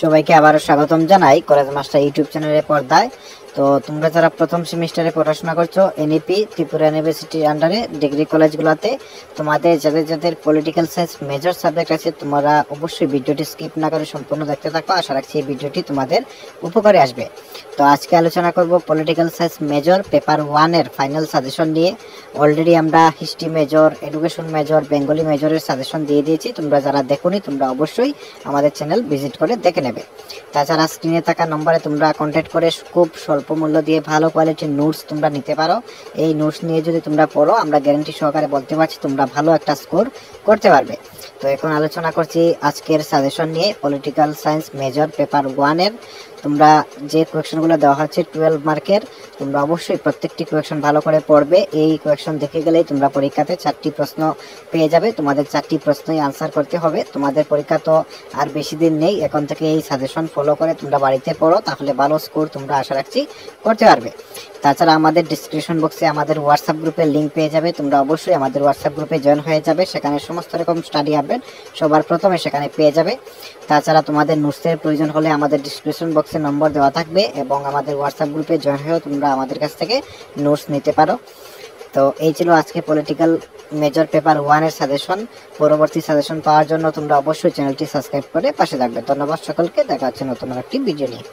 সবাইকে আবারও স্বাগতম জানাই কলেজ মাস্টার ইউটিউব চ্যানেলের পর্দায়। তো তোমরা যারা প্রথম সেমিস্টারে পড়াশোনা করছো এনইপি ত্রিপুরা ইউনিভার্সিটির আন্ডারে ডিগ্রি কলেজগুলোতে, তোমাদের যাদের যাদের পলিটিক্যাল সায়েন্স মেজর সাবজেক্ট আছে, তোমরা অবশ্যই ভিডিওটি স্কিপ না করে সম্পূর্ণ দেখতে থাকো। আশা রাখছি এই ভিডিওটি তোমাদের উপকারে আসবে। তো আজকে আলোচনা করব পলিটিক্যাল সায়েন্স মেজর পেপার 1-এর ফাইনাল সাজেশন নিয়ে। অলরেডি আমরা history major, education major, Bengali মেজরের সাজেশন দিয়ে দিয়েছি। তোমরা যারা দেখোনি তোমরা অবশ্যই আমাদের চ্যানেল ভিজিট করে দেখে নেবে। তাছাড়া স্ক্রিনে থাকা নম্বরে তোমরা কন্ট্যাক্ট করে খুব স্বল্প মূল্য দিয়ে ভালো কোয়ালিটির নোটস তোমরা নিতে পারো। এই নোটস নিয়ে যদি তোমরা পড়ো, আমরা গ্যারান্টি সহকারে বলতে পারছি তোমরা ভালো একটা স্কোর করতে পারবে। তো এখন আলোচনা করছি আজকের সাজেশন নিয়ে পলিটিক্যাল সায়েন্স মেজর পেপার 1-এর। তোমরা যে কোয়েকশনগুলো দেওয়া হচ্ছে 12 মার্কের, তোমরা অবশ্যই প্রত্যেকটি কোয়েকশন ভালো করে পড়বে। এই কোয়েকশন দেখে গেলেই তোমরা পরীক্ষাতে 4টি প্রশ্ন পেয়ে যাবে। তোমাদের 4টি প্রশ্নই আনসার করতে হবে। তোমাদের পরীক্ষা তো আর বেশি দিন নেই, এখন থেকে এই সাজেশন ফলো করে তোমরা বাড়িতে পড়ো, তাহলে ভালো স্কোর তোমরা আশা রাখছি করতে পারবে। তাছাড়া আমাদের ডিসক্রিপশন বক্সে আমাদের হোয়াটসঅ্যাপ গ্রুপের লিঙ্ক পেয়ে যাবে। তোমরা অবশ্যই আমাদের হোয়াটসঅ্যাপ গ্রুপে জয়েন হয়ে যাবে। সেখানে সমস্ত রকম স্টাডি আপডেট সবার প্রথমে সেখানে পেয়ে যাবে। তাছাড়া তোমাদের নোটসের প্রয়োজন হলে আমাদের ডিসক্রিপশন বক্সে নম্বর দেওয়া থাকবে এবং আমাদের হোয়াটসঅ্যাপ গ্রুপে জয়েন হয়েও তোমরা আমাদের কাছ থেকে নোটস নিতে পারো। তো এই ছিল আজকে পলিটিক্যাল মেজর পেপার 1-এর সাজেশন। পরবর্তী সাজেশন পাওয়ার জন্য তোমরা অবশ্যই চ্যানেলটি সাবস্ক্রাইব করে পাশে থাকবে। ধন্যবাদ সকলকে, দেখা হচ্ছে নতুন একটি ভিডিও নিয়ে।